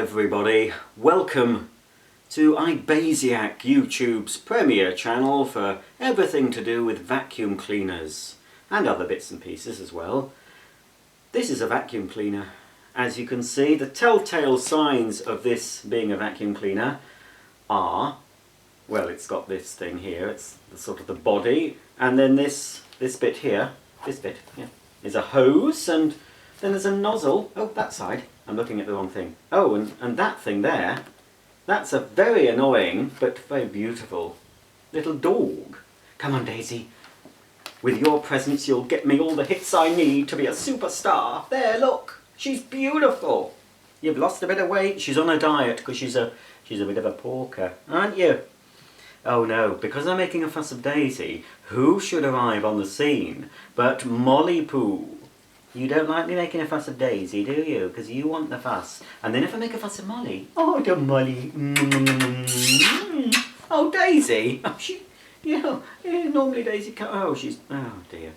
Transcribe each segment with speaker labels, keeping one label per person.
Speaker 1: everybody, welcome to iBasiac, YouTube's premier channel for everything to do with vacuum cleaners and other bits and pieces as well. This is a vacuum cleaner. As you can see, the telltale signs of this being a vacuum cleaner are, well, it's got this thing here, it's sort of the body, and then this bit here, is a hose, and then there's a nozzle. Oh, that side. I'm looking at the wrong thing. Oh, and that thing there, that's a very annoying but very beautiful little dog. Come on, Daisy. With your presence, you'll get me all the hits I need to be a superstar. There, look. She's beautiful. You've lost a bit of weight. She's on a diet because she's a bit of a porker, aren't you? Oh no, because I'm making a fuss of Daisy, who should arrive on the scene but Molly Poo? You don't like me making a fuss of Daisy, do you? Because you want the fuss. And then if I make a fuss of Molly, oh, the Molly. Oh, Daisy. Oh, normally Daisy can't. Oh, oh dear.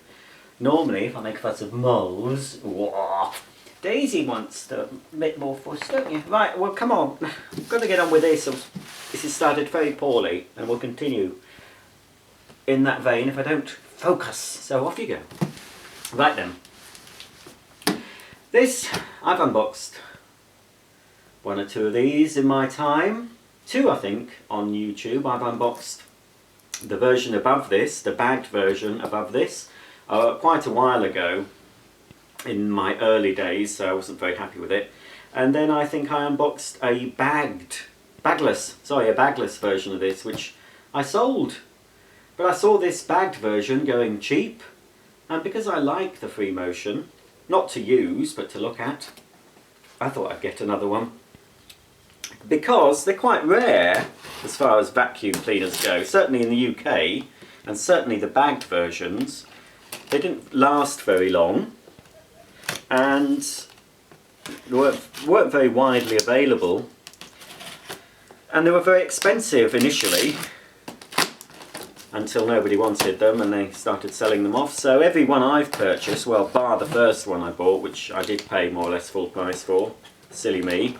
Speaker 1: Normally, if I make a fuss of moles, Daisy wants a bit more fuss, don't you? Right, well, come on. I've got to get on with this. This has started very poorly, and we'll continue in that vein if I don't focus. So off you go. Right then. I've unboxed one or two of these in my time. Two, I think, on YouTube. I've unboxed the version above this, the bagged version above this, quite a while ago in my early days, so I wasn't very happy with it. And then I think I unboxed a bagless version of this, which I sold. But I saw this bagged version going cheap, and because I like the Freemotion, not to use, but to look at, I thought I'd get another one. Because they're quite rare as far as vacuum cleaners go, certainly in the UK, and certainly the bagged versions. They didn't last very long, and weren't very widely available, and they were very expensive initially, until nobody wanted them and they started selling them off. So every one I've purchased, well, bar the first one I bought, which I did pay more or less full price for, silly me,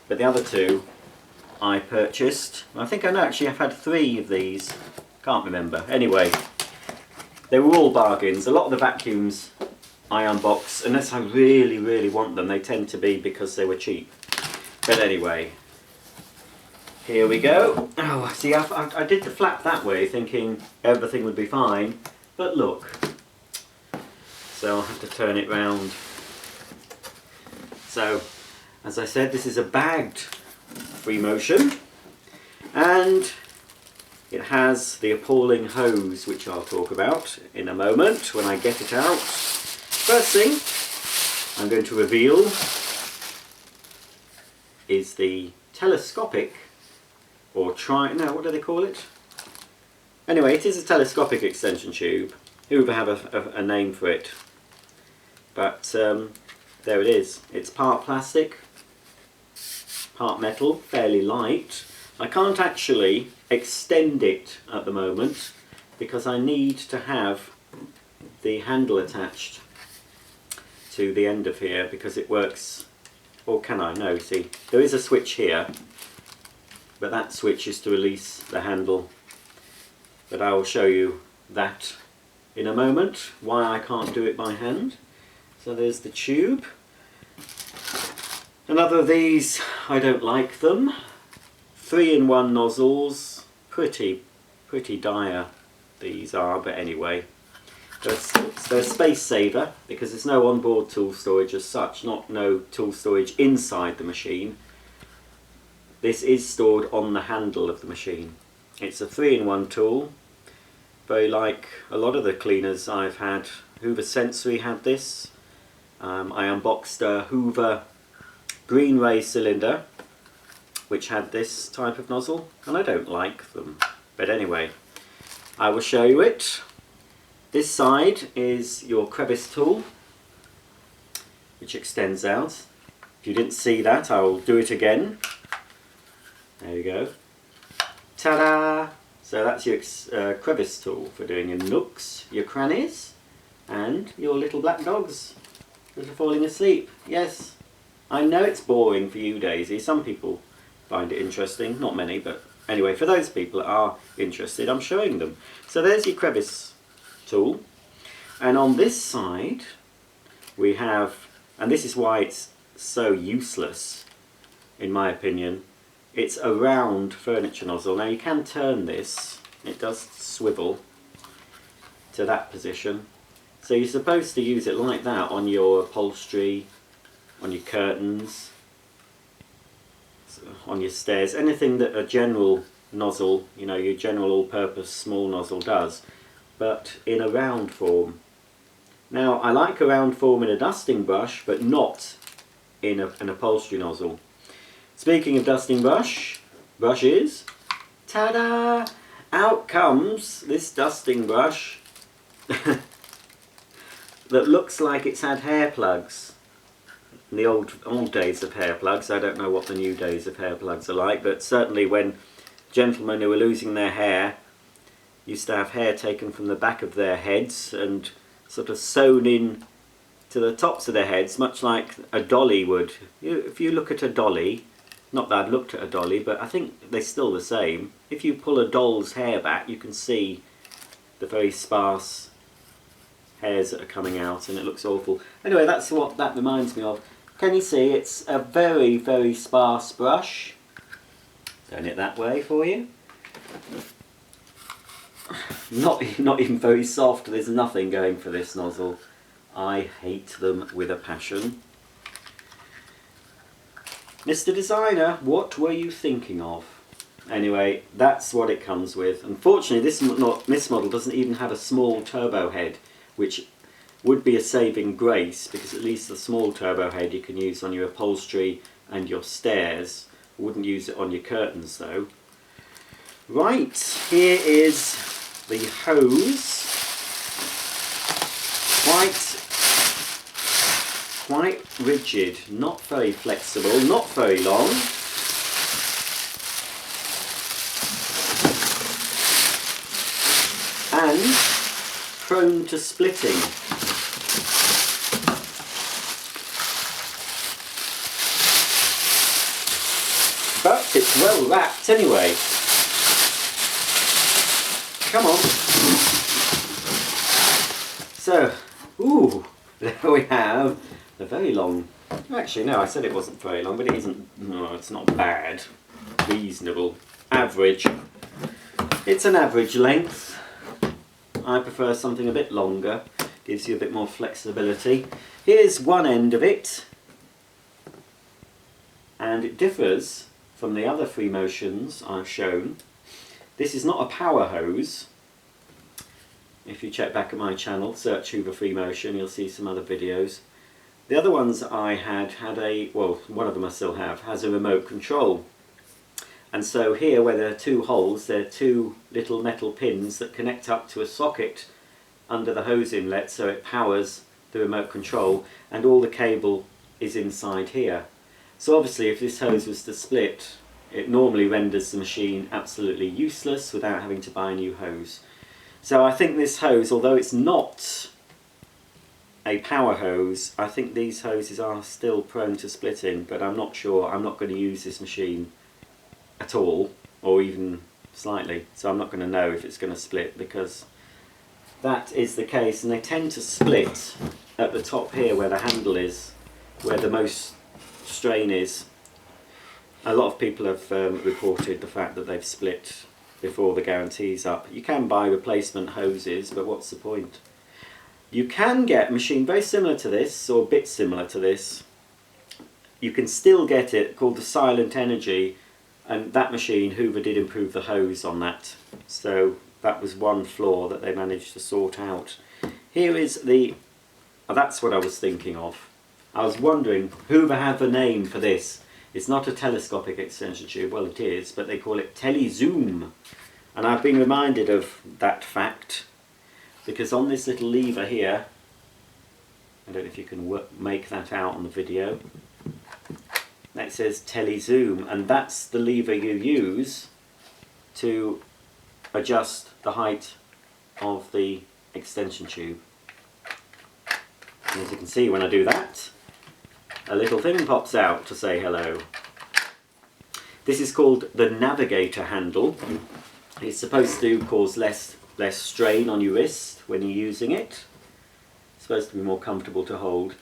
Speaker 1: but the other two I purchased. I think actually I've had 3 of these, can't remember. Anyway, they were all bargains. A lot of the vacuums I unbox, unless I really, really want them, they tend to be because they were cheap. But anyway, here we go. Oh, see, I did the flap that way, thinking everything would be fine, but look. So I'll have to turn it round. So, as I said, this is a bagged Freemotion, and it has the appalling hose, which I'll talk about in a moment when I get it out. First thing I'm going to reveal is the Telescopic, or what do they call it? Anyway, it is a telescopic extension tube. Hoover have a name for it. But there it is. It's part plastic, part metal, fairly light. I can't actually extend it at the moment because I need to have the handle attached to the end of here because it works. Or can I? No, see, there is a switch here, but that switch is to release the handle. But I will show you that in a moment, why I can't do it by hand. So there's the tube. Another of these, I don't like them. 3-in-1 nozzles, pretty dire these are, but anyway. They're a space saver because there's no onboard tool storage as such, no tool storage inside the machine. This is stored on the handle of the machine. It's a 3-in-1 tool, very like a lot of the cleaners I've had. Hoover Sensory had this. I unboxed a Hoover Green Ray cylinder, which had this type of nozzle, and I don't like them. But anyway, I will show you it. This side is your Crevice Tool, which extends out. If you didn't see that, I will do it again. There you go. Ta-da! So that's your Crevice Tool for doing your nooks, your crannies, and your little black dogs that are falling asleep. Yes, I know it's boring for you, Daisy. Some people find it interesting, not many, but anyway, for those people that are interested, I'm showing them. So there's your crevice tool, and on this side we have, and this is why it's so useless in my opinion, it's a round furniture nozzle. Now you can turn this, it does swivel to that position, so you're supposed to use it like that on your upholstery, on your curtains, on your stairs, anything that a general nozzle, you know, your general all-purpose small nozzle does, but in a round form. Now I like a round form in a dusting brush, but not in an upholstery nozzle. Speaking of dusting brushes, ta-da! Out comes this dusting brush that looks like it's had hair plugs. In the old days of hair plugs, I don't know what the new days of hair plugs are like, but certainly when gentlemen who were losing their hair used to have hair taken from the back of their heads and sort of sewn in to the tops of their heads, much like a dolly would. If you look at a dolly, not that I've looked at a dolly, but I think they're still the same. If you pull a doll's hair back, you can see the very sparse hairs that are coming out, and it looks awful. Anyway, that's what that reminds me of. Can you see it's a very, very sparse brush? Turn it that way for you. Not even very soft. There's nothing going for this nozzle. I hate them with a passion. Mr. Designer, what were you thinking of? Anyway, that's what it comes with. Unfortunately, this model doesn't even have a small turbo head, which would be a saving grace, because at least the small turbo head you can use on your upholstery and your stairs. Wouldn't use it on your curtains though. Right, here is the hose. Quite rigid, not very flexible, not very long. And prone to splitting. But it's well wrapped anyway. Come on. So, ooh, there we have a very long, actually no, I said it wasn't very long, but it isn't, no, it's not bad, reasonable, average. It's an average length. I prefer something a bit longer, gives you a bit more flexibility. Here's one end of it, and it differs from the other Freemotions I've shown. This is not a power hose. If you check back at my channel, search Hoover Freemotion, you'll see some other videos. The other ones I had a, well, one of them I still have, has a remote control. And so here, where there are two holes, there are two little metal pins that connect up to a socket under the hose inlet, so it powers the remote control, and all the cable is inside here. So obviously if this hose was to split, it normally renders the machine absolutely useless without having to buy a new hose. So I think this hose, although it's not a power hose, I think these hoses are still prone to splitting, but I'm not sure. I'm not going to use this machine at all, or even slightly, so I'm not going to know if it's going to split, because that is the case, and they tend to split at the top here where the handle is, where the most strain is. A lot of people have reported the fact that they've split before the guarantee's up. You can buy replacement hoses, but what's the point? You can get a machine very similar to this, or a bit similar to this. You can still get it, called the Silent Energy, and that machine, Hoover did improve the hose on that. So that was one flaw that they managed to sort out. Here is the, oh, that's what I was thinking of. I was wondering, Hoover have a name for this. It's not a telescopic extension tube, well it is, but they call it Telezoom. And I've been reminded of that fact because on this little lever here, I don't know if you can make that out on the video, that says Telezoom, and that's the lever you use to adjust the height of the extension tube. And as you can see, when I do that, a little thing pops out to say hello. This is called the Navigator Handle. It's supposed to cause less strain on your wrist when you're using it. It's supposed to be more comfortable to hold.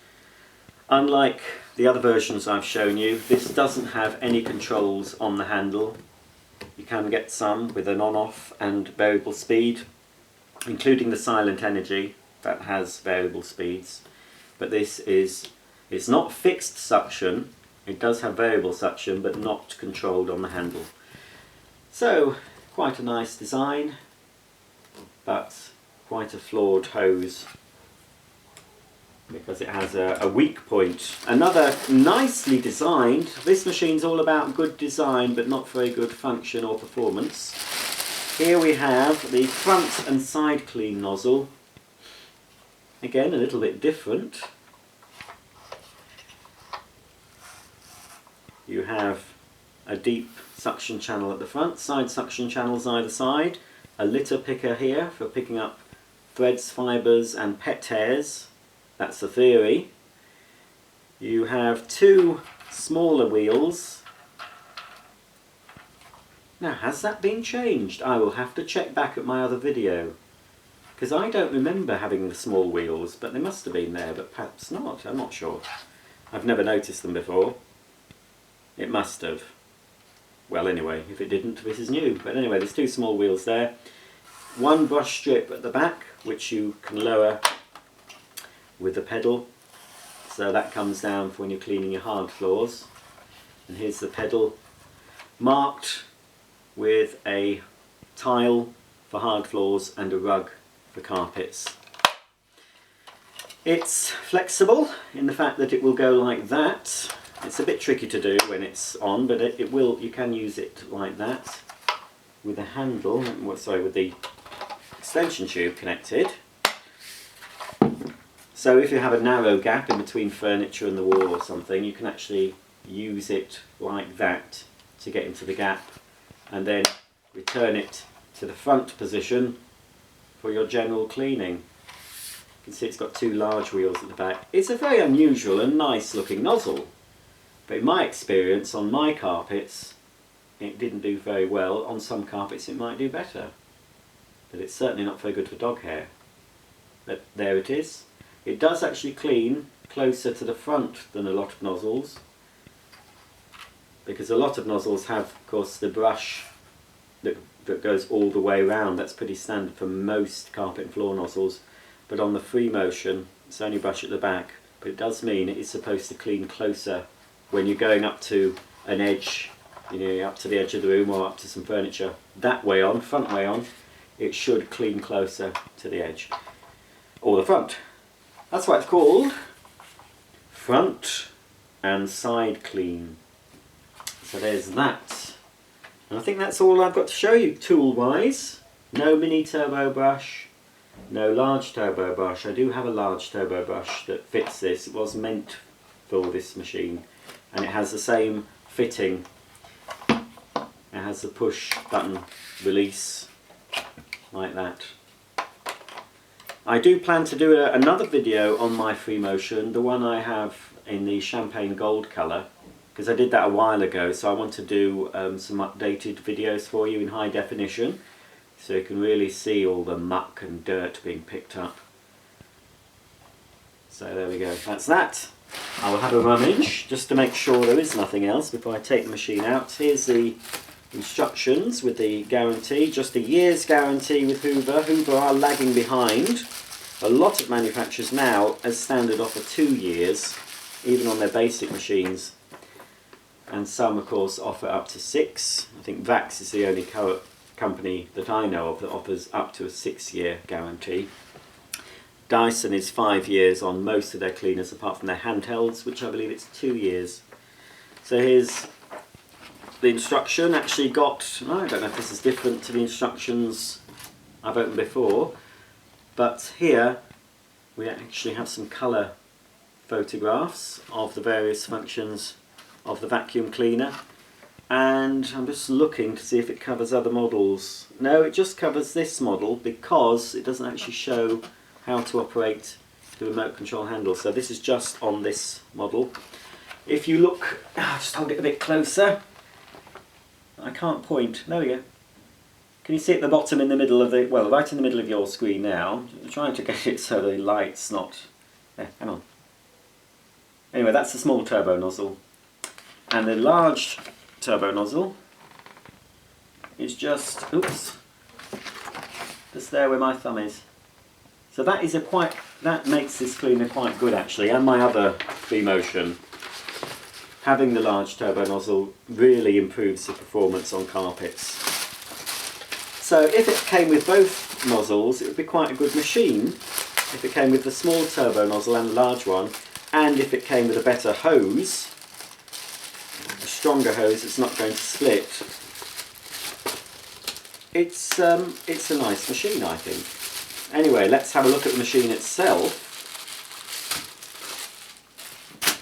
Speaker 1: Unlike the other versions I've shown you, this doesn't have any controls on the handle. You can get some with an on-off and variable speed, including the silent energy that has variable speeds. But this is, it's not fixed suction. It does have variable suction, but not controlled on the handle. So, quite a nice design, but quite a flawed hose because it has a weak point. Another nicely designed, this machine's all about good design but not very good function or performance. Here we have the front and side clean nozzle. Again, a little bit different. You have a deep suction channel at the front, side suction channels either side, a litter picker here for picking up threads, fibres and pet hairs. That's the theory. You have two smaller wheels. Now, has that been changed? I will have to check back at my other video, because I don't remember having the small wheels, but they must have been there, but perhaps not. I'm not sure. I've never noticed them before. It must have. Well, anyway, if it didn't, this is new. But anyway, there's two small wheels there. One brush strip at the back, which you can lower with the pedal. So that comes down for when you're cleaning your hard floors. And here's the pedal marked with a tile for hard floors and a rug for carpets. It's flexible in the fact that it will go like that. It's a bit tricky to do when it's on, but it will. You can use it like that with a handle. Sorry, with the extension tube connected. So if you have a narrow gap in between furniture and the wall or something, you can actually use it like that to get into the gap, and then return it to the front position for your general cleaning. You can see it's got two large wheels at the back. It's a very unusual and nice looking nozzle. But in my experience, on my carpets, it didn't do very well. On some carpets it might do better. But it's certainly not very good for dog hair. But there it is. It does actually clean closer to the front than a lot of nozzles. Because a lot of nozzles have, of course, the brush that goes all the way around. That's pretty standard for most carpet and floor nozzles. But on the Freemotion, it's only brush at the back. But it does mean it is supposed to clean closer when you're going up to an edge, you know, up to the edge of the room or up to some furniture. That way on, front way on, it should clean closer to the edge. Or the front. That's why it's called front and side clean. So there's that. And I think that's all I've got to show you tool-wise. No mini turbo brush, no large turbo brush. I do have a large turbo brush that fits this. It was meant for this machine. And it has the same fitting. It has the push button release like that. I do plan to do another video on my Freemotion, the one I have in the champagne gold colour, because I did that a while ago, so I want to do some updated videos for you in high definition, so you can really see all the muck and dirt being picked up. So there we go, that's that. I will have a rummage just to make sure there is nothing else before I take the machine out. Here's the instructions with the guarantee, just a year's guarantee with Hoover. Hoover are lagging behind. A lot of manufacturers now, as standard, offer 2 years, even on their basic machines. And some, of course, offer up to 6. I think Vax is the only company that I know of that offers up to a 6-year guarantee. Dyson is 5 years on most of their cleaners, apart from their handhelds, which I believe it's 2 years. So here's the instruction. Actually got, I don't know if this is different to the instructions I've opened before, but here we actually have some colour photographs of the various functions of the vacuum cleaner. And I'm just looking to see if it covers other models. No, it just covers this model because it doesn't actually show how to operate the remote control handle. So this is just on this model. If you look, just hold it a bit closer. I can't point. There we go. Can you see at the bottom in the middle of the, well, right in the middle of your screen now? I'm trying to get it so the light's not, there, hang on. Anyway, that's the small turbo nozzle. And the large turbo nozzle is just, oops, just there where my thumb is. So that is that makes this cleaner quite good actually, and my other Freemotion. Having the large turbo nozzle really improves the performance on carpets. So if it came with both nozzles, it would be quite a good machine. If it came with the small turbo nozzle and the large one, and if it came with a better hose, a stronger hose that's not going to split, it's a nice machine, I think. Anyway, let's have a look at the machine itself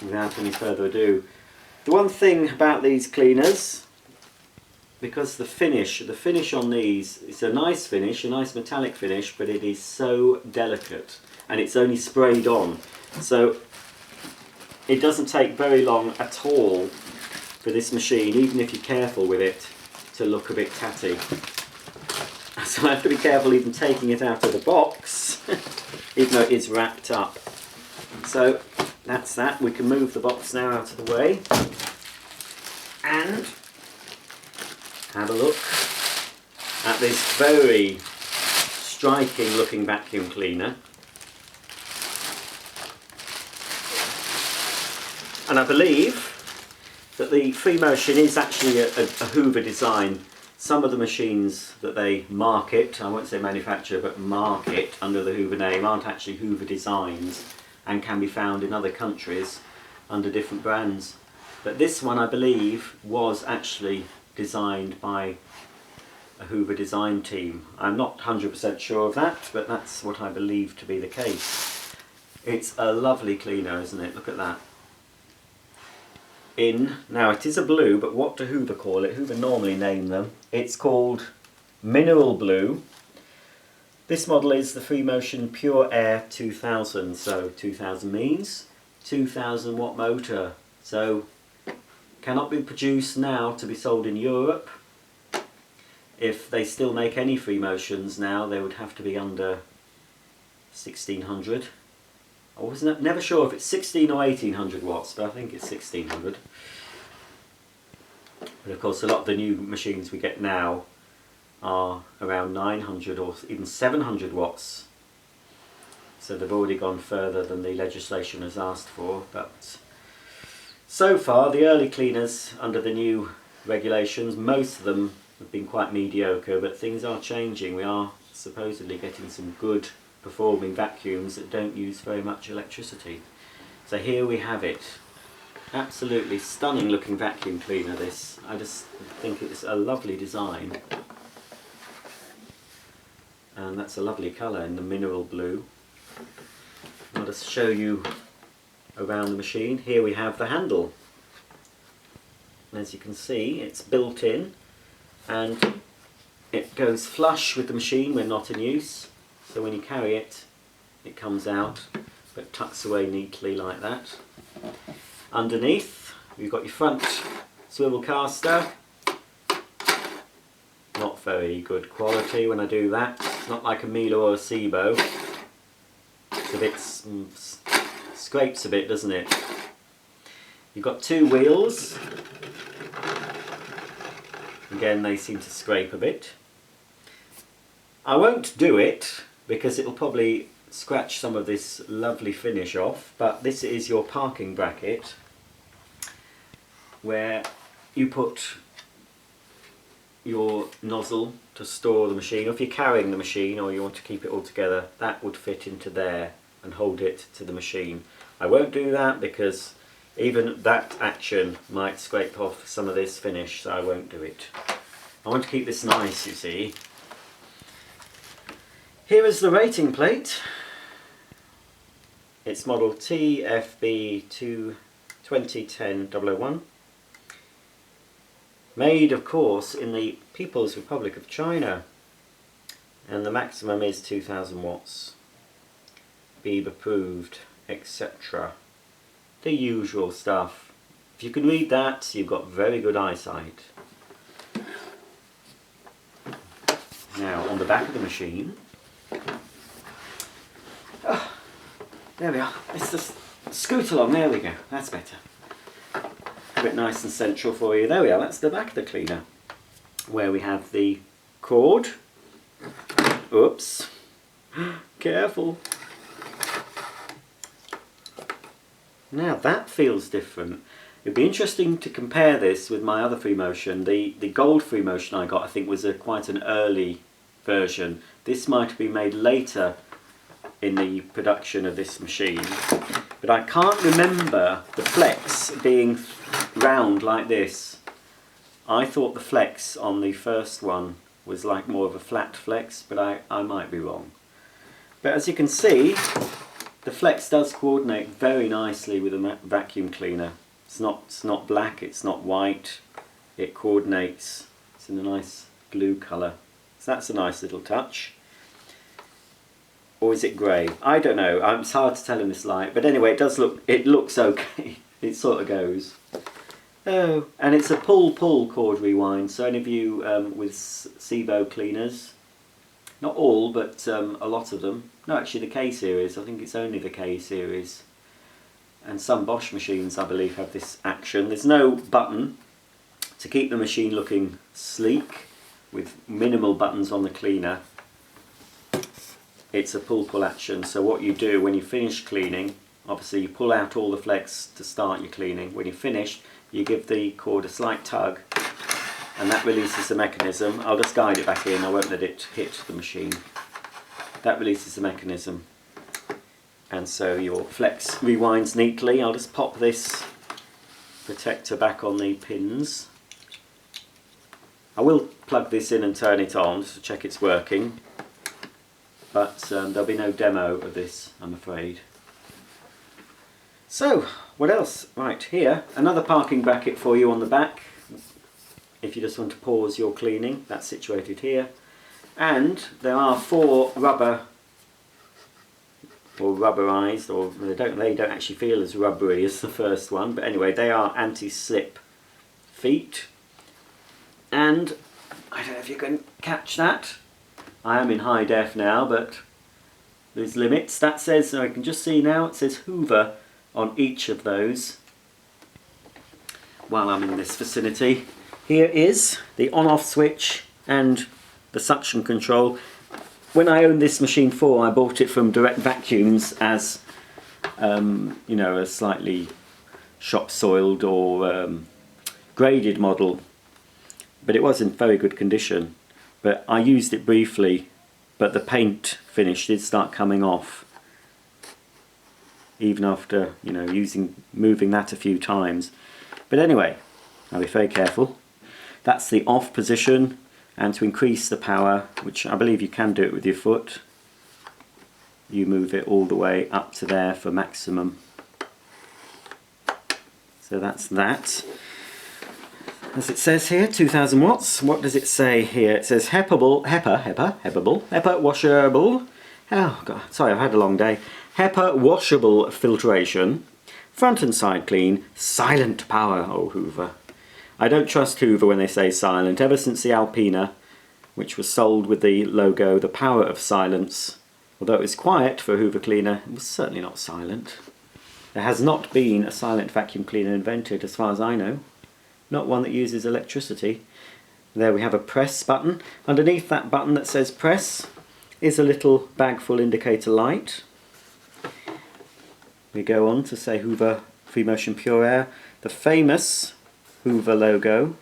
Speaker 1: without any further ado. The one thing about these cleaners, because the finish on these, it's a nice finish, a nice metallic finish, but it is so delicate and it's only sprayed on. So it doesn't take very long at all for this machine, even if you're careful with it, to look a bit tatty. So I have to be careful even taking it out of the box, even though it is wrapped up. So that's that. We can move the box now out of the way and have a look at this very striking looking vacuum cleaner. And I believe that the Freemotion is actually a Hoover design. Some of the machines that they market, I won't say manufacture, but market under the Hoover name aren't actually Hoover designs and can be found in other countries under different brands. But this one, I believe, was actually designed by a Hoover design team. I'm not 100% sure of that, but that's what I believe to be the case. It's a lovely cleaner, isn't it? Look at that. Now it is a blue, but what do Hoover call it? Hoover normally name them. It's called Mineral Blue. This model is the Freemotion Pureair 2000, so 2000 means 2000 watt motor. So cannot be produced now to be sold in Europe. If they still make any Freemotions now, they would have to be under 1600. I wasn't never sure if it's 16 or 1800 watts, but I think it's 1600. But of course a lot of the new machines we get now are around 900 or even 700 watts. So they've already gone further than the legislation has asked for. But so far the early cleaners under the new regulations, most of them have been quite mediocre, but things are changing. We are supposedly getting some good performing vacuums that don't use very much electricity. So here we have it. Absolutely stunning looking vacuum cleaner this. I just think it's a lovely design. And that's a lovely colour in the mineral blue. I'll just show you around the machine. Here we have the handle. And as you can see, it's built in and it goes flush with the machine when not in use. So when you carry it, it comes out, but tucks away neatly like that. Underneath, you've got your front swivel caster. Not very good quality when I do that. It's not like a Miele or a Sebo. It's a bit, scrapes a bit, doesn't it? You've got two wheels. Again, they seem to scrape a bit. I won't do it, because it'll probably scratch some of this lovely finish off, but this is your parking bracket where you put your nozzle to store the machine, or if you're carrying the machine or you want to keep it all together, that would fit into there and hold it to the machine. I won't do that because even that action might scrape off some of this finish, so I won't do it. I want to keep this nice, you see. Here is the rating plate. It's model TFB 2010-001. Made, of course, in the People's Republic of China. And the maximum is 2000 watts. BEEB approved, etc. The usual stuff. If you can read that, you've got very good eyesight. Now, on the back of the machine, oh, there we are. Let's just scoot along. There we go. That's better. A bit nice and central for you. There we are. That's the back of the cleaner, where we have the cord. Oops. Careful. Now that feels different. It'd be interesting to compare this with my other Freemotion. The gold Freemotion I got, I think, was quite an early version. This might have been made later in the production of this machine. But I can't remember the flex being round like this. I thought the flex on the first one was like more of a flat flex, but I might be wrong. But as you can see, the flex does coordinate very nicely with a vacuum cleaner. It's not black, it's not white, it coordinates. It's in a nice blue colour. So that's a nice little touch. Or is it grey? I don't know, it's hard to tell in this light, but anyway, it looks okay. It sort of goes. Oh, and it's a pull cord rewind, so any of you with Sevo cleaners, not all, but a lot of them. No, actually the K series, I think it's only the K series. And some Bosch machines, I believe, have this action. There's no button to keep the machine looking sleek with minimal buttons on the cleaner. It's a pull action, so what you do when you finish cleaning, obviously you pull out all the flex to start your cleaning. When you're finished, you give the cord a slight tug and that releases the mechanism. I'll just guide it back in, I won't let it hit the machine. That releases the mechanism. And so your flex rewinds neatly. I'll just pop this protector back on the pins. I will plug this in and turn it on to check it's working, but there'll be no demo of this, I'm afraid. So, what else? Right, here, another parking bracket for you on the back. If you just want to pause your cleaning, that's situated here. And there are 4 rubber or rubberized, or they don't actually feel as rubbery as the first one, but anyway, they are anti-slip feet. And I don't know if you can catch that. I am in high def now, but there's limits. That says, so I can just see now, it says Hoover on each of those while I'm in this vicinity. Here is the on-off switch and the suction control. When I owned this machine 4, I bought it from Direct Vacuums as you know, a slightly shop soiled or graded model, but it was in very good condition. But I used it briefly, but the paint finish did start coming off even after, you know, moving that a few times. But anyway, I'll be very careful. That's the off position. And to increase the power, which I believe you can do it with your foot, you move it all the way up to there for maximum. So that's that. As it says here, 2000 watts. What does it say here? It says Hepa washable. Oh God, sorry, I've had a long day. Hepa washable filtration, front and side clean, silent power. Oh, Hoover. I don't trust Hoover when they say silent. Ever since the Alpina, which was sold with the logo, the power of silence, although it was quiet for a Hoover cleaner, it was certainly not silent. There has not been a silent vacuum cleaner invented, as far as I know. Not one that uses electricity. There we have a press button. Underneath that button that says press is a little bagful indicator light. We go on to say Hoover Freemotion Pureair, the famous Hoover logo,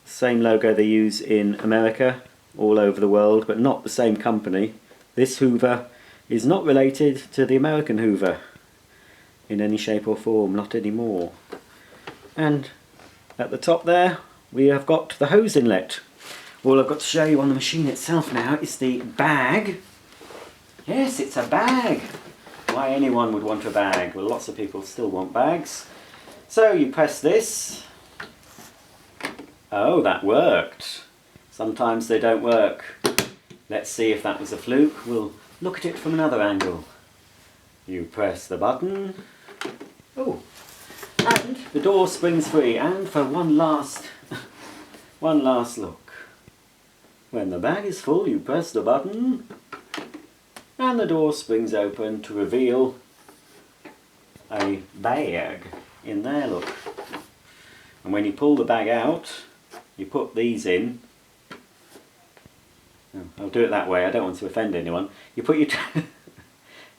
Speaker 1: same logo they use in America, all over the world, but not the same company. This Hoover is not related to the American Hoover in any shape or form, not anymore. And at the top there we have got the hose inlet. All I've got to show you on the machine itself now is the bag. Yes, it's a bag. Why anyone would want a bag? Well, lots of people still want bags. So you press this. Oh, that worked. Sometimes they don't work. Let's see if that was a fluke. We'll look at it from another angle. You press the button. Oh, And the door springs free, and for one last look. When the bag is full, you press the button and the door springs open to reveal a bag in there, look. And when you pull the bag out, you put these in. Oh, I'll do it that way, I don't want to offend anyone. You put your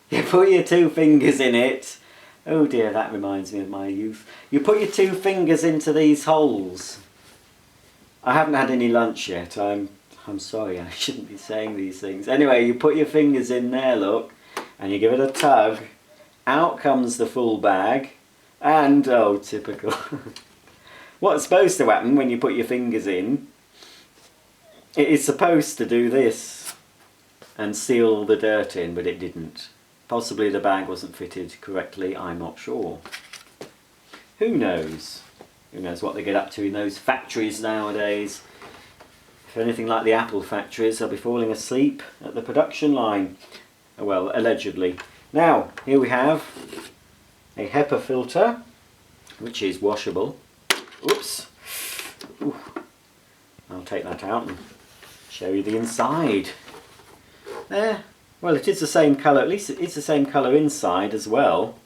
Speaker 1: you put your 2 fingers in it. Oh dear, that reminds me of my youth. You put your 2 fingers into these holes. I haven't had any lunch yet. I'm sorry, I shouldn't be saying these things. Anyway, you put your fingers in there, look, and you give it a tug. Out comes the full bag, and oh, typical. What's supposed to happen when you put your fingers in, it is supposed to do this and seal the dirt in, but it didn't. Possibly the bag wasn't fitted correctly, I'm not sure. Who knows? Who knows what they get up to in those factories nowadays. If anything like the Apple factories, they'll be falling asleep at the production line. Well, allegedly. Now, here we have a Hepa filter, which is washable. Oops. Ooh. I'll take that out and show you the inside. There. Well, it is the same colour, at least it's the same colour inside as well.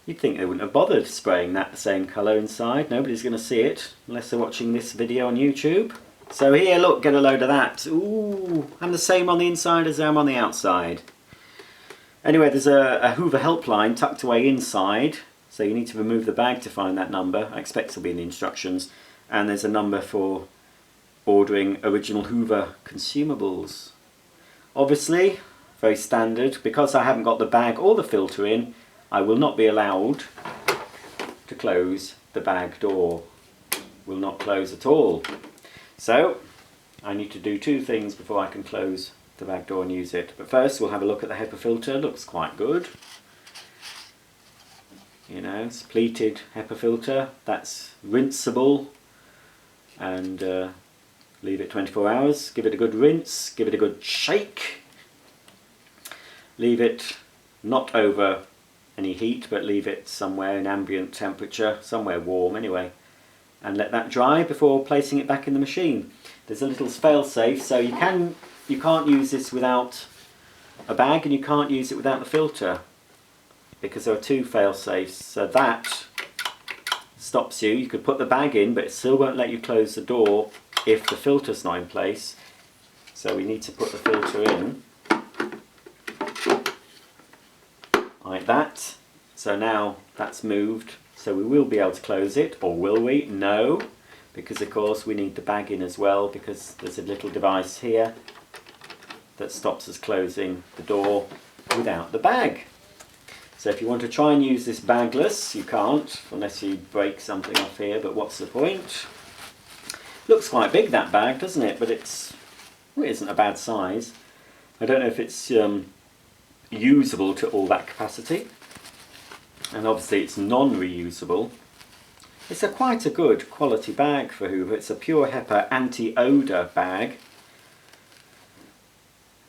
Speaker 1: You'd think they wouldn't have bothered spraying that the same colour inside. Nobody's going to see it unless they're watching this video on YouTube. So here, look, get a load of that. Ooh, I'm the same on the inside as I am on the outside. Anyway, there's a Hoover helpline tucked away inside. So you need to remove the bag to find that number. I expect it'll be in the instructions. And there's a number for ordering original Hoover consumables. Obviously, very standard. Because I haven't got the bag or the filter in, I will not be allowed to close the bag door. Will not close at all. So, I need to do 2 things before I can close the bag door and use it. But first, we'll have a look at the Hepa filter. Looks quite good. You know, it's pleated Hepa filter. That's rinseable. And leave it 24 hours. Give it a good rinse. Give it a good shake. Leave it not over any heat, but leave it somewhere in ambient temperature, somewhere warm anyway, and let that dry before placing it back in the machine. There's a little fail-safe, so you can't use this without a bag, and you can't use it without the filter, because there are 2 fail-safes. So that stops you. You could put the bag in, but it still won't let you close the door if the filter's not in place. So we need to put the filter in like that. So now that's moved, so we will be able to close it, or will we? No, because of course we need the bag in as well, because there's a little device here that stops us closing the door without the bag. So if you want to try and use this bagless, you can't, unless you break something off here, but what's the point? Looks quite big, that bag, doesn't it? But it isn't a bad size. I don't know if it's usable to all that capacity, and obviously it's non-reusable. It's quite a good quality bag for Hoover. It's a pure Hepa anti-odour bag,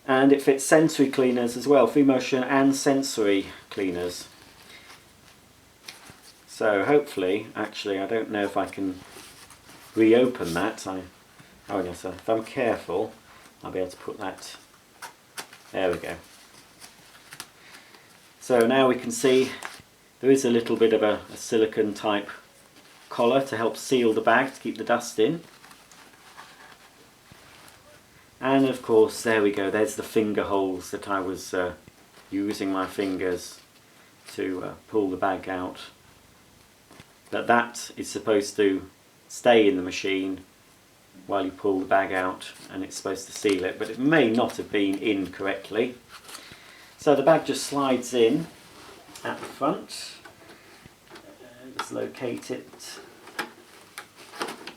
Speaker 1: and it fits sensory cleaners as well, Freemotion and sensory cleaners. So hopefully, actually I don't know if I can reopen that. Oh yes, if I'm careful I'll be able to put that, there we go. So now we can see there is a little bit of a silicone type collar to help seal the bag, to keep the dust in. And of course, there we go, there's the finger holes that I was using my fingers to pull the bag out. But that is supposed to stay in the machine while you pull the bag out, and it's supposed to seal it, but it may not have been in correctly. So the bag just slides in at the front. Just locate it,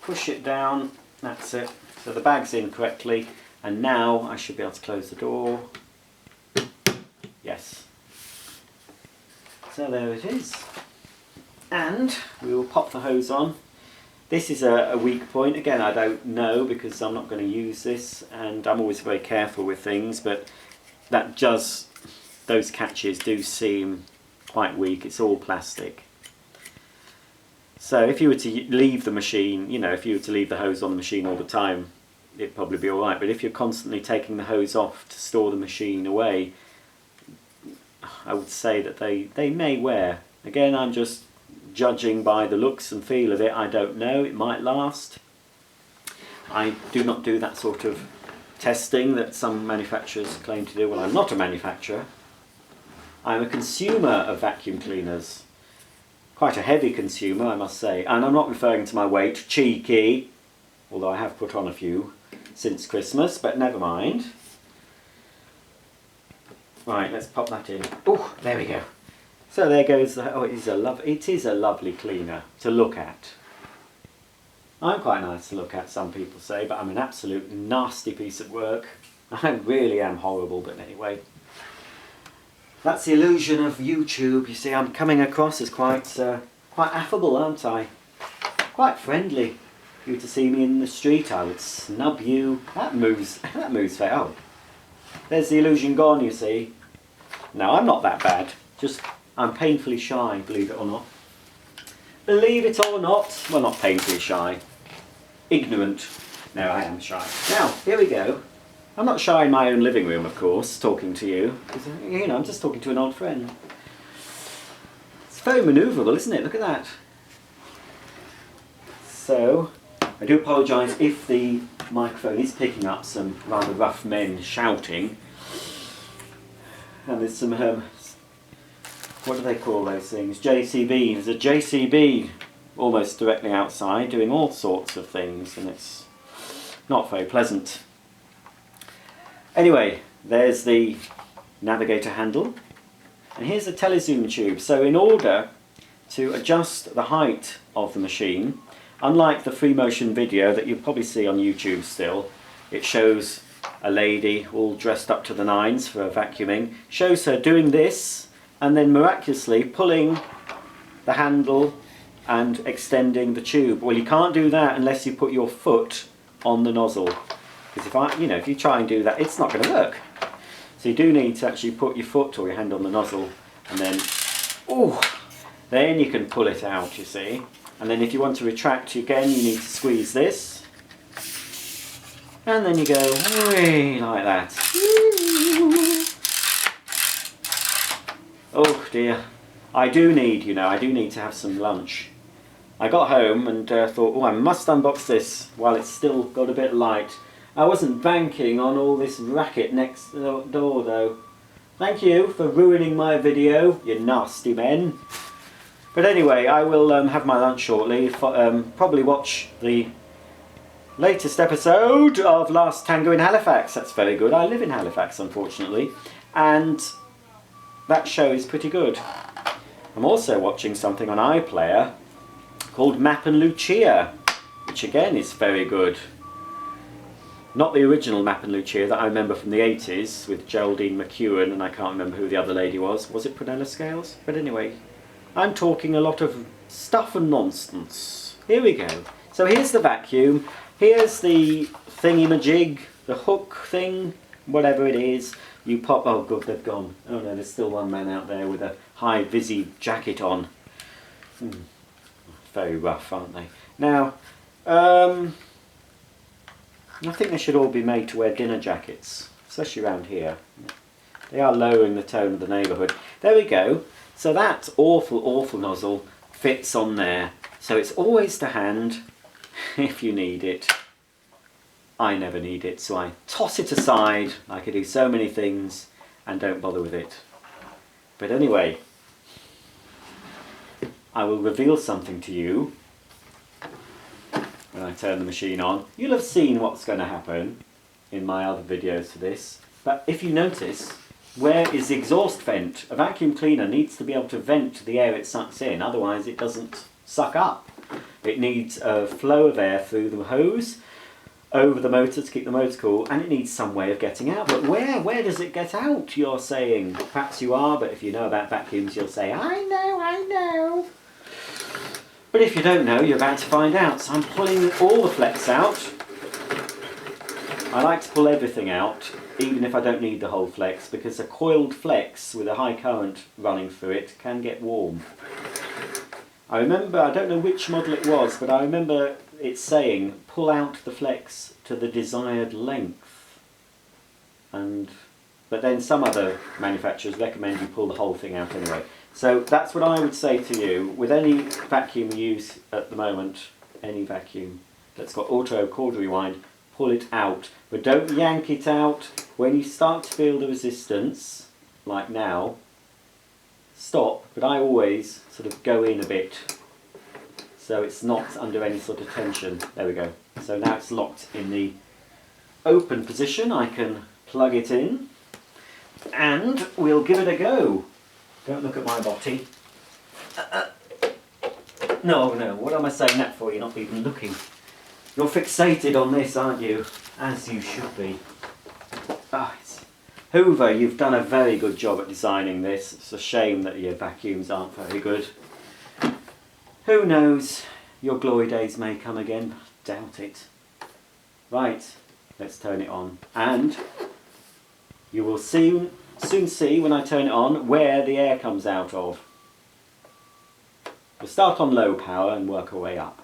Speaker 1: push it down, that's it. So the bag's in correctly, and now I should be able to close the door. Yes. So there it is. And we will pop the hose on. This is a weak point. Again, I don't know, because I'm not going to use this, and I'm always very careful with things, but those catches do seem quite weak. It's all plastic. So if you were to leave the machine, you know, if you were to leave the hose on the machine all the time, it'd probably be alright. But if you're constantly taking the hose off to store the machine away, I would say that they may wear. Again, I'm just judging by the looks and feel of it. I don't know, it might last. I do not do that sort of testing that some manufacturers claim to do. Well, I'm not a manufacturer. I'm a consumer of vacuum cleaners. Quite a heavy consumer, I must say. And I'm not referring to my weight, cheeky, although I have put on a few since Christmas, but never mind. Right, let's pop that in. Oh, there we go. So there goes the, oh, it is a lovely cleaner to look at. I'm quite nice to look at, some people say, but I'm an absolute nasty piece of work. I really am horrible, but anyway. That's the illusion of YouTube. You see, I'm coming across as quite affable, aren't I? Quite friendly. If you were to see me in the street, I would snub you. That moves fair. Oh, there's the illusion gone, you see. No, I'm not that bad. Just, I'm painfully shy, believe it or not. Believe it or not. Well, not painfully shy. Ignorant. No, I am shy. Now, here we go. I'm not shy in my own living room, of course, talking to you. You know, I'm just talking to an old friend. It's very manoeuvrable, isn't it? Look at that. So, I do apologise if the microphone is picking up some rather rough men shouting. And there's some, what do they call those things? JCB. There's a JCB almost directly outside doing all sorts of things, and it's not very pleasant. Anyway, there's the Navigator handle, and here's the telezoom tube. So in order to adjust the height of the machine, unlike the Freemotion video that you'll probably see on YouTube still, it shows a lady all dressed up to the nines for vacuuming, shows her doing this and then miraculously pulling the handle and extending the tube. Well, you can't do that unless you put your foot on the nozzle. Because if you try and do that, it's not going to work. So you do need to actually put your foot or your hand on the nozzle, and then you can pull it out, you see. And then if you want to retract again, you need to squeeze this. And then you go like that. Oh dear. I do need to have some lunch. I got home and thought, oh, I must unbox this while it's still got a bit of light. I wasn't banking on all this racket next door though. Thank you for ruining my video, you nasty men. But anyway, I will have my lunch shortly. Probably watch the latest episode of Last Tango in Halifax. That's very good. I live in Halifax, unfortunately. And that show is pretty good. I'm also watching something on iPlayer called Map and Lucia, which again is very good. Not the original Map and Lucia that I remember from the 80s with Geraldine McEwen, and I can't remember who the other lady was. Was it Prunella Scales? But anyway, I'm talking a lot of stuff and nonsense. Here we go. So here's the vacuum. Here's the thingy-majig, the hook thing, whatever it is. You pop... Oh, God, they've gone. Oh, no, there's still one man out there with a high-visi jacket on. Very rough, aren't they? Now, I think they should all be made to wear dinner jackets, especially around here. They are lowering the tone of the neighbourhood. There we go. So that awful, awful nozzle fits on there. So it's always to hand if you need it. I never need it, so I toss it aside like I do so many things and don't bother with it. But anyway, I will reveal something to you when I turn the machine on. You'll have seen what's going to happen in my other videos for this. But if you notice, where is the exhaust vent? A vacuum cleaner needs to be able to vent the air it sucks in, otherwise it doesn't suck up. It needs a flow of air through the hose, over the motor to keep the motor cool, and it needs some way of getting out. But where does it get out, you're saying? Perhaps you are, but if you know about vacuums, you'll say, I know. But if you don't know, you're about to find out. So I'm pulling all the flex out. I like to pull everything out, even if I don't need the whole flex, because a coiled flex with a high current running through it can get warm. I remember, I don't know which model it was, but I remember it saying pull out the flex to the desired length. But then some other manufacturers recommend you pull the whole thing out anyway. So that's what I would say to you. With any vacuum you use at the moment, any vacuum that's got auto cord rewind, pull it out. But don't yank it out. When you start to feel the resistance, like now, stop. But I always sort of go in a bit, so it's not under any sort of tension. There we go. So now it's locked in the open position. I can plug it in and we'll give it a go. Don't look at my body. No, what am I saying that for? You're not even looking. You're fixated on this, aren't you? As you should be. Hoover, you've done a very good job at designing this. It's a shame that your vacuums aren't very good. Who knows? Your glory days may come again. Doubt it. Right, let's turn it on. And you will soon see when I turn it on where the air comes out of. We'll start on low power and work our way up.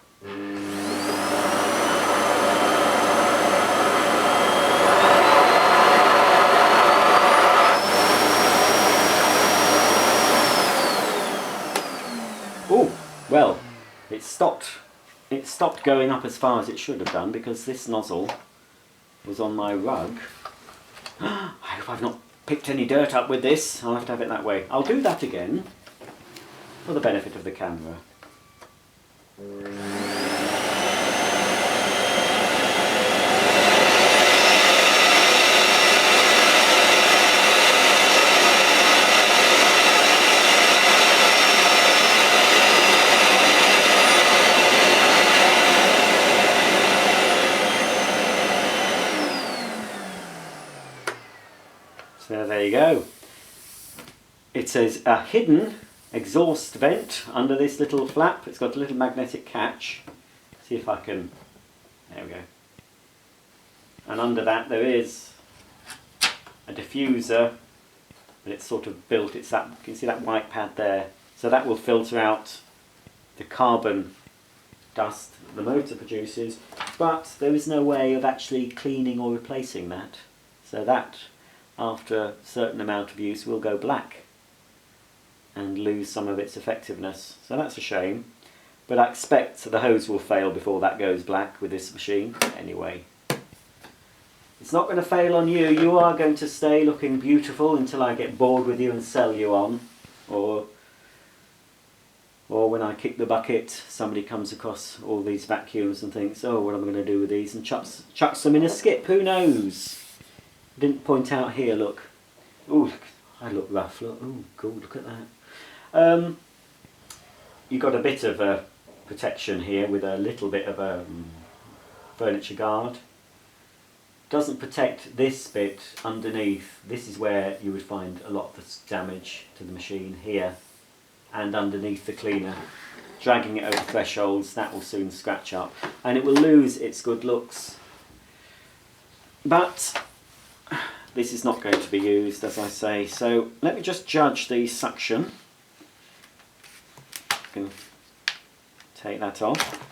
Speaker 1: Oh, well, it stopped going up as far as it should have done because this nozzle was on my rug. I hope I've not picked any dirt up with this. I'll have to have it that way. I'll do that again for the benefit of the camera. So there you go. It says a hidden exhaust vent under this little flap. It's got a little magnetic catch. See if I can, there we go. And under that there is a diffuser, but it's sort of built, it's that, you can see that white pad there. So that will filter out the carbon dust the motor produces, but there is no way of actually cleaning or replacing that. So that, after a certain amount of use, will go black and lose some of its effectiveness. So that's a shame, but I expect the hose will fail before that goes black with this machine anyway. It's not going to fail on you. You are going to stay looking beautiful until I get bored with you and sell you on, or when I kick the bucket somebody comes across all these vacuums and thinks, oh, what am I going to do with these, and chucks them in a skip. Who knows? I didn't point out here, look. Ooh, I look rough, look. Ooh, cool, look at that. You've got a bit of a protection here with a little bit of a furniture guard. Doesn't protect this bit underneath. This is where you would find a lot of the damage to the machine, here and underneath the cleaner. Dragging it over thresholds, that will soon scratch up and it will lose its good looks. But this is not going to be used, as I say, so let me just judge the suction. I can take that off.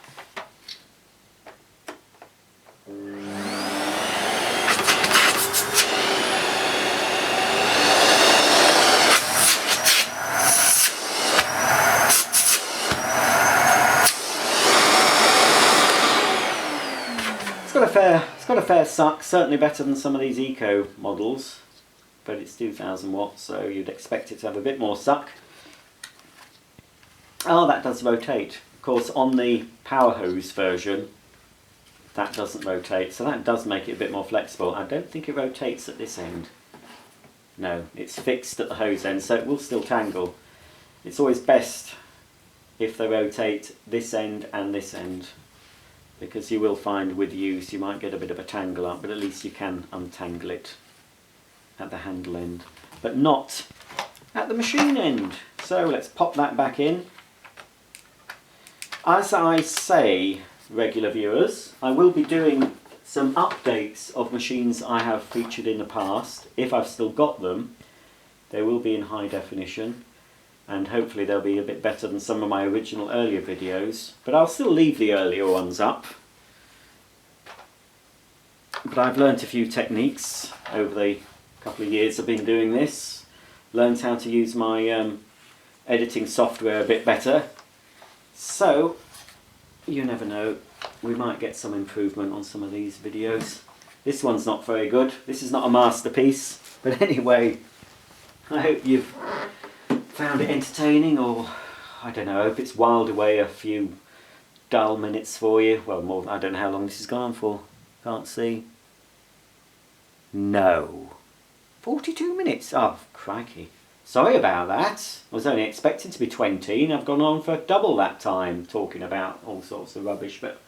Speaker 1: It's got a fair suck, certainly better than some of these eco models, but it's 2000 watts, so you'd expect it to have a bit more suck. Oh, that does rotate. Of course, on the power hose version, that doesn't rotate, so that does make it a bit more flexible. I don't think it rotates at this end. No, it's fixed at the hose end, so it will still tangle. It's always best if they rotate this end and this end, because you will find with use you might get a bit of a tangle up, but at least you can untangle it at the handle end, but not at the machine end. So let's pop that back in. As I say, regular viewers, I will be doing some updates of machines I have featured in the past. If I've still got them, they will be in high definition. and hopefully they'll be a bit better than some of my original earlier videos, but I'll still leave the earlier ones up. But I've learnt a few techniques over the couple of years I've been doing this. Learned how to use my editing software a bit better. So, you never know, we might get some improvement on some of these videos. This one's not very good. This is not a masterpiece. But anyway, I hope you've found it entertaining, or I don't know, I hope it's whiled away a few dull minutes for you. Well, more, I don't know how long this has gone on for. Can't see. No. 42 minutes. Oh, crikey. Sorry about that. I was only expecting to be 20 and I've gone on for double that time talking about all sorts of rubbish, but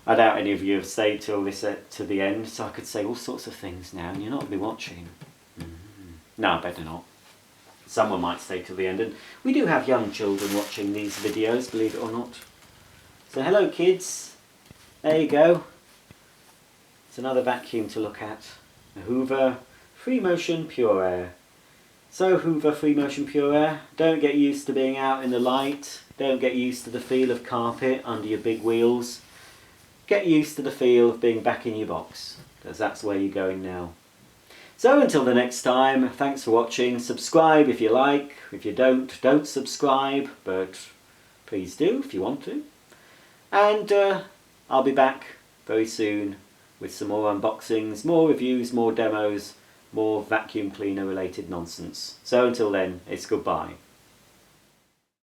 Speaker 1: I doubt any of you have stayed till this to the end, so I could say all sorts of things now and you're not going to be watching. No, I better not. Someone might stay till the end, and we do have young children watching these videos, believe it or not. So hello kids. There you go. It's another vacuum to look at. A Hoover Freemotion Pureair. So Hoover Freemotion Pureair, don't get used to being out in the light, don't get used to the feel of carpet under your big wheels. Get used to the feel of being back in your box, because that's where you're going now. So until the next time, thanks for watching. Subscribe if you like. If you don't subscribe, but please do if you want to. And I'll be back very soon with some more unboxings, more reviews, more demos, more vacuum cleaner related nonsense. So until then, it's goodbye.